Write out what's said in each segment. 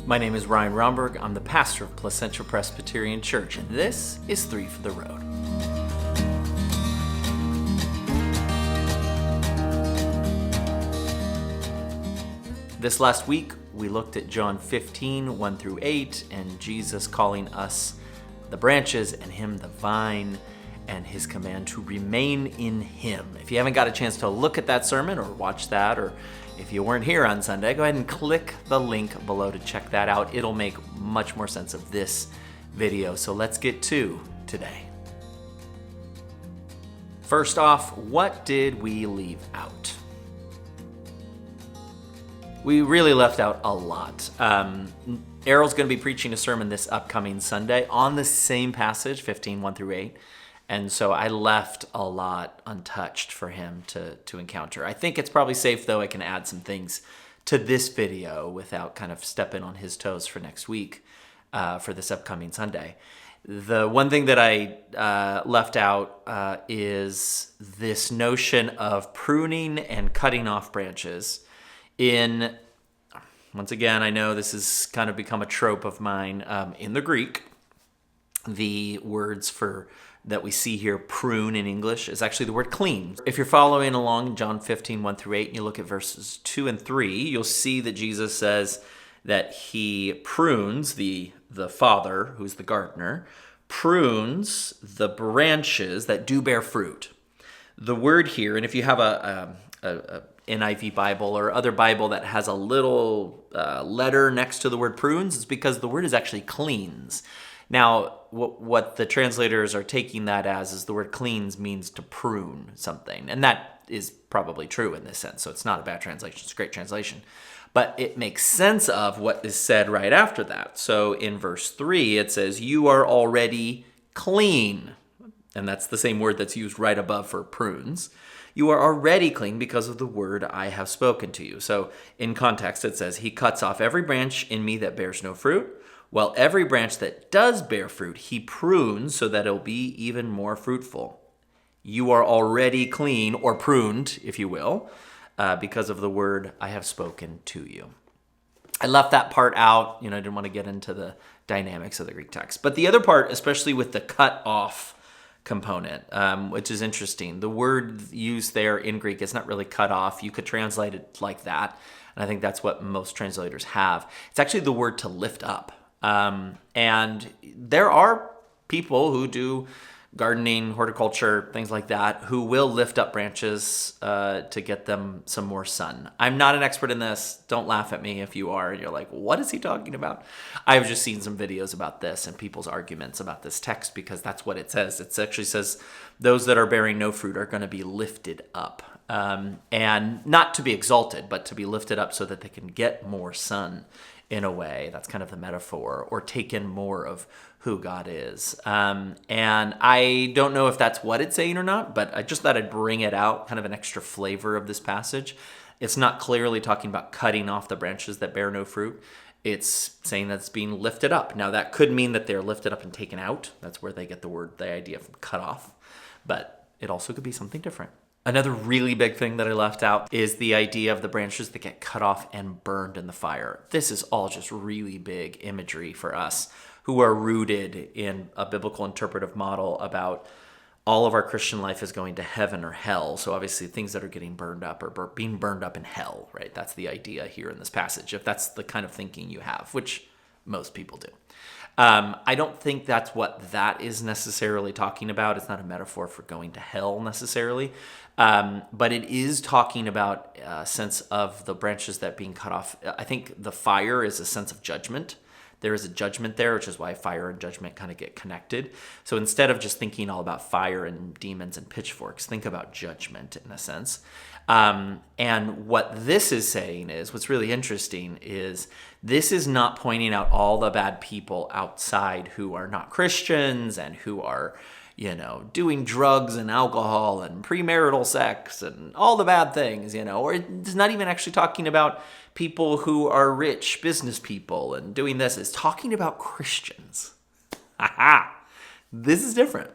My name is Ryan Romberg. I'm the pastor of Placentia Presbyterian Church, and this is 3 for the Road. This last week, we looked at John 15, 1 through 8, and Jesus calling us the branches and him the vine, and his command to remain in him. If you haven't got a chance to look at that sermon or watch that, or if you weren't here on Sunday, go ahead and click the link below to check that out. It'll make much more sense of this video. So let's get to today. First off, what did we leave out? We really left out a lot. Errol's going to be preaching a sermon this upcoming Sunday on the same passage, 15, 1 through 8. And so I left a lot untouched for him to encounter. I think it's probably safe, though, I can add some things to this video without kind of stepping on his toes for next week, for this upcoming Sunday. The one thing that I left out is this notion of pruning and cutting off branches. Once again, I know this has kind of become a trope of mine. In the Greek, the words that we see here, prune in English, is actually the word clean. If you're following along John 15, 1 through 8, and you look at verses 2 and 3, you'll see that Jesus says that he prunes, the Father, who's the gardener, prunes the branches that do bear fruit. The word here, and if you have a NIV Bible or other Bible that has a little letter next to the word prunes, it's because the word is actually cleans. Now, what the translators are taking that as is the word cleans means to prune something. And that is probably true in this sense. So it's not a bad translation. It's a great translation. But it makes sense of what is said right after that. So in verse 3, it says, "You are already clean." And that's the same word that's used right above for prunes. "You are already clean because of the word I have spoken to you." So in context, it says, "He cuts off every branch in me that bears no fruit, while every branch that does bear fruit, he prunes so that it'll be even more fruitful." You are already clean, or pruned, if you will, because of the word I have spoken to you. I left that part out. I didn't want to get into the dynamics of the Greek text. But the other part, especially with the cut off component, which is interesting. The word used there in Greek is not really cut off. You could translate it like that. And I think that's what most translators have. It's actually the word to lift up. And there are people who do gardening, horticulture, things like that, who will lift up branches to get them some more sun. I'm not an expert in this. Don't laugh at me if you are and you're like, what is he talking about? I've just seen some videos about this and people's arguments about this text because that's what it says. It actually says those that are bearing no fruit are going to be lifted up. And not to be exalted, but to be lifted up so that they can get more sun. In a way, that's kind of the metaphor, or take in more of who God is. And I don't know if that's what it's saying or not, but I just thought I'd bring it out, kind of an extra flavor of this passage. It's not clearly talking about cutting off the branches that bear no fruit. It's saying that it's being lifted up. Now, that could mean that they're lifted up and taken out. That's where they get the idea from cut off. But it also could be something different. Another really big thing that I left out is the idea of the branches that get cut off and burned in the fire. This is all just really big imagery for us who are rooted in a biblical interpretive model about all of our Christian life is going to heaven or hell. So obviously things that are getting burned up are being burned up in hell, right? That's the idea here in this passage, if that's the kind of thinking you have, which most people do. I don't think that's what that is necessarily talking about. It's not a metaphor for going to hell necessarily. But it is talking about a sense of the branches that being cut off. I think the fire is a sense of judgment. There is a judgment there, which is why fire and judgment kind of get connected. So instead of just thinking all about fire and demons and pitchforks, think about judgment in a sense. And what this is saying is, what's really interesting is this is not pointing out all the bad people outside who are not Christians and who are, doing drugs and alcohol and premarital sex and all the bad things, or it's not even actually talking about people who are rich business people and doing this. It's talking about Christians. This is different.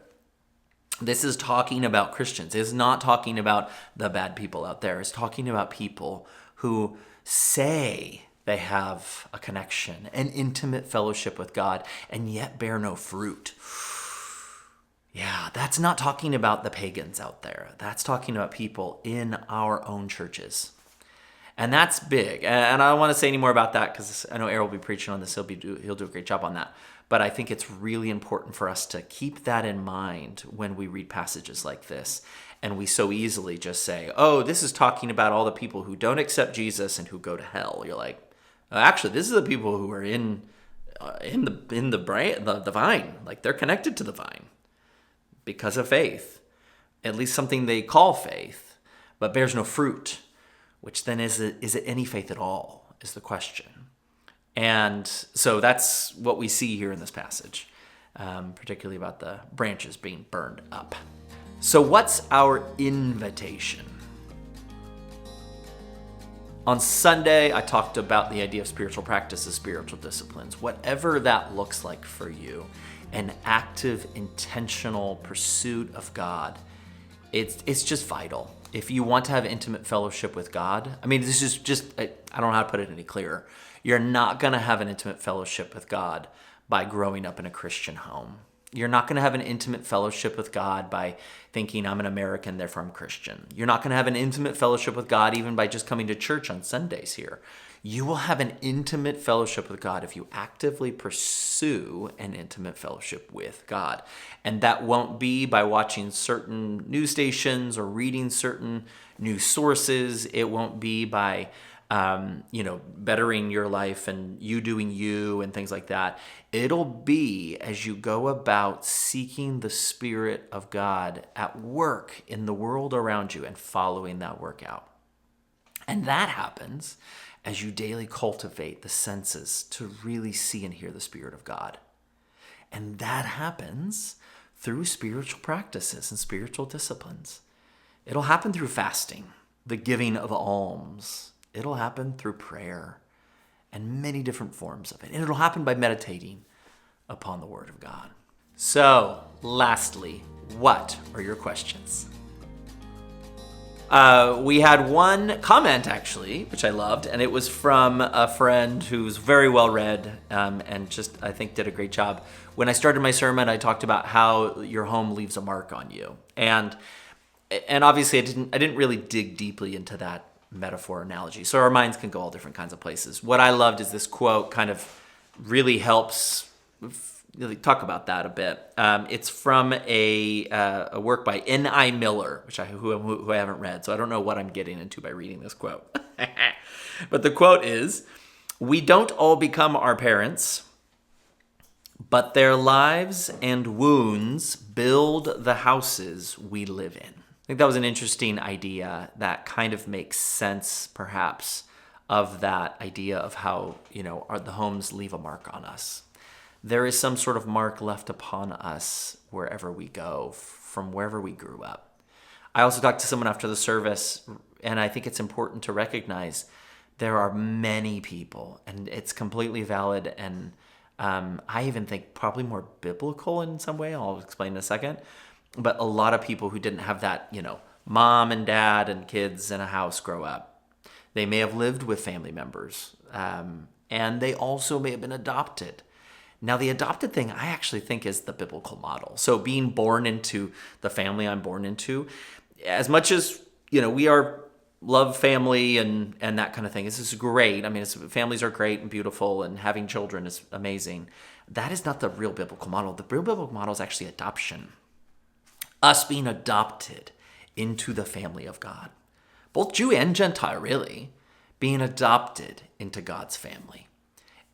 This is talking about Christians. It's not talking about the bad people out there. It's talking about people who say They have a connection, an intimate fellowship with God, and yet bear no fruit. Yeah, that's not talking about the pagans out there. That's talking about people in our own churches. And that's big. And I don't want to say any more about that because I know Errol will be preaching on this. He'll do a great job on that. But I think it's really important for us to keep that in mind when we read passages like this. And we so easily just say, oh, this is talking about all the people who don't accept Jesus and who go to hell. You're like, actually, this is the people who are in the vine. Like, they're connected to the vine because of faith, at least something they call faith, but bears no fruit, which then is it any faith at all, is the question. And so that's what we see here in this passage, particularly about the branches being burned up. So what's our invitation? On Sunday, I talked about the idea of spiritual practices, spiritual disciplines, whatever that looks like for you. An active, intentional pursuit of God. It's just vital. If you want to have intimate fellowship with God, I mean, this is just, I don't know how to put it any clearer. You're not going to have an intimate fellowship with God by growing up in a Christian home. You're not going to have an intimate fellowship with God by thinking I'm an American, therefore I'm Christian. You're not going to have an intimate fellowship with God even by just coming to church on Sundays here. You will have an intimate fellowship with God if you actively pursue an intimate fellowship with God. And that won't be by watching certain news stations or reading certain news sources. It won't be by, bettering your life and you doing you and things like that. It'll be as you go about seeking the Spirit of God at work in the world around you and following that work out. And that happens as you daily cultivate the senses to really see and hear the Spirit of God. And that happens through spiritual practices and spiritual disciplines. It'll happen through fasting, the giving of alms. It'll happen through prayer and many different forms of it. And it'll happen by meditating upon the Word of God. So, lastly, what are your questions? We had one comment, actually, which I loved, and it was from a friend who's very well read and just, I think, did a great job. When I started my sermon, I talked about how your home leaves a mark on you. And obviously, I didn't really dig deeply into that metaphor analogy. So our minds can go all different kinds of places. What I loved is this quote kind of really helps really talk about that a bit. It's from a work by N.I. Miller, who I haven't read, so I don't know what I'm getting into by reading this quote. But the quote is, "We don't all become our parents, but their lives and wounds build the houses we live in." I think that was an interesting idea that kind of makes sense, perhaps, of that idea of how, the homes leave a mark on us. There is some sort of mark left upon us wherever we go, from wherever we grew up. I also talked to someone after the service, and I think it's important to recognize there are many people, and it's completely valid, and I even think probably more biblical in some way. I'll explain in a second. But a lot of people who didn't have that, mom and dad and kids in a house grow up. They may have lived with family members, and they also may have been adopted. Now, the adopted thing, I actually think, is the biblical model. So being born into the family I'm born into, as much as, we love family and that kind of thing. This is great. I mean, families are great and beautiful, and having children is amazing. That is not the real biblical model. The real biblical model is actually adoption. Us being adopted into the family of God. Both Jew and Gentile, really, being adopted into God's family.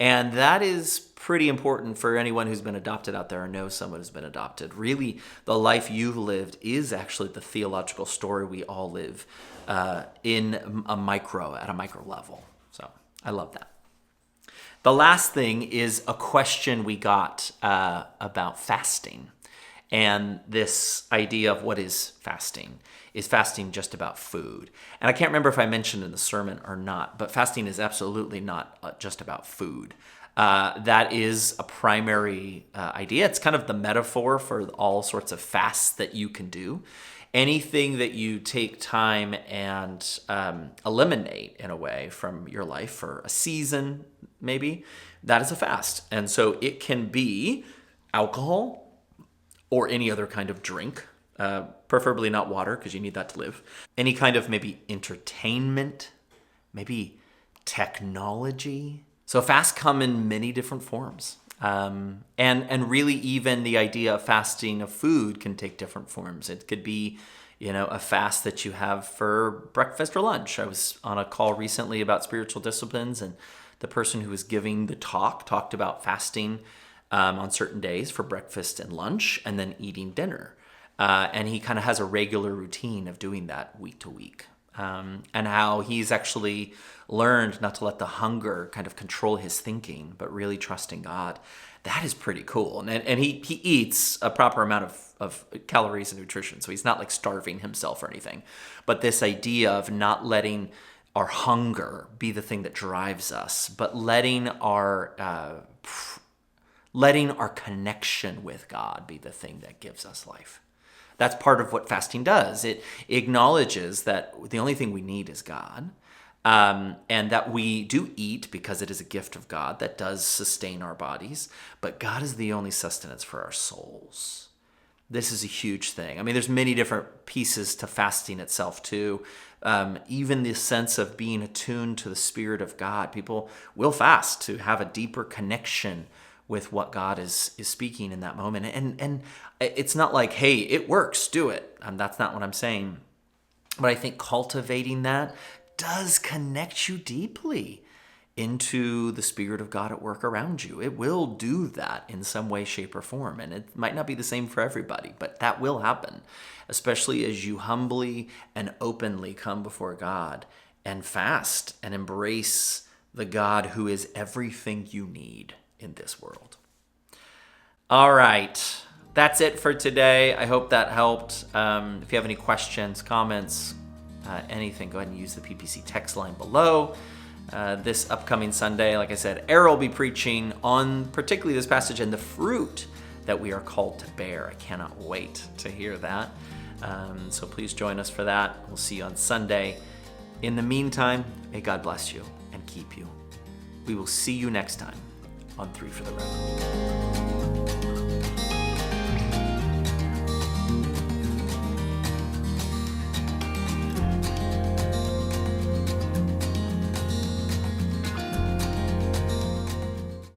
And that is pretty important for anyone who's been adopted out there or knows someone who's been adopted. Really, the life you've lived is actually the theological story we all live at a micro level. So I love that. The last thing is a question we got about fasting. And this idea of what is fasting. Is fasting just about food? And I can't remember if I mentioned in the sermon or not, but fasting is absolutely not just about food. That is a primary idea. It's kind of the metaphor for all sorts of fasts that you can do. anything that you take time and eliminate in a way from your life for a season, maybe, that is a fast. And so it can be alcohol or any other kind of drink, preferably not water because you need that to live. Any kind of maybe entertainment, maybe technology. So fasts come in many different forms. And really even the idea of fasting of food can take different forms. It could be, a fast that you have for breakfast or lunch. I was on a call recently about spiritual disciplines, and the person who was giving the talk talked about fasting on certain days for breakfast and lunch and then eating dinner. And he kind of has a regular routine of doing that week to week. And how he's actually learned not to let the hunger kind of control his thinking, but really trusting God. That is pretty cool. And he eats a proper amount of calories and nutrition, so he's not like starving himself or anything. But this idea of not letting our hunger be the thing that drives us, but letting our connection with God be the thing that gives us life. That's part of what fasting does. It acknowledges that the only thing we need is God, and that we do eat because it is a gift of God that does sustain our bodies, but God is the only sustenance for our souls. This is a huge thing. I mean, there's many different pieces to fasting itself too. Even the sense of being attuned to the Spirit of God. People will fast to have a deeper connection with what God is speaking in that moment. And it's not like, hey, it works, do it. That's not what I'm saying. But I think cultivating that does connect you deeply into the Spirit of God at work around you. It will do that in some way, shape, or form. And it might not be the same for everybody, but that will happen, especially as you humbly and openly come before God and fast and embrace the God who is everything you need in this world. All right, that's it for today. I hope that helped. If you have any questions, comments, anything, go ahead and use the PPC text line below. This upcoming Sunday, like I said, Errol will be preaching on particularly this passage and the fruit that we are called to bear. I cannot wait to hear that. So please join us for that. We'll see you on Sunday. In the meantime, may God bless you and keep you. We will see you next time on 3 for the Road.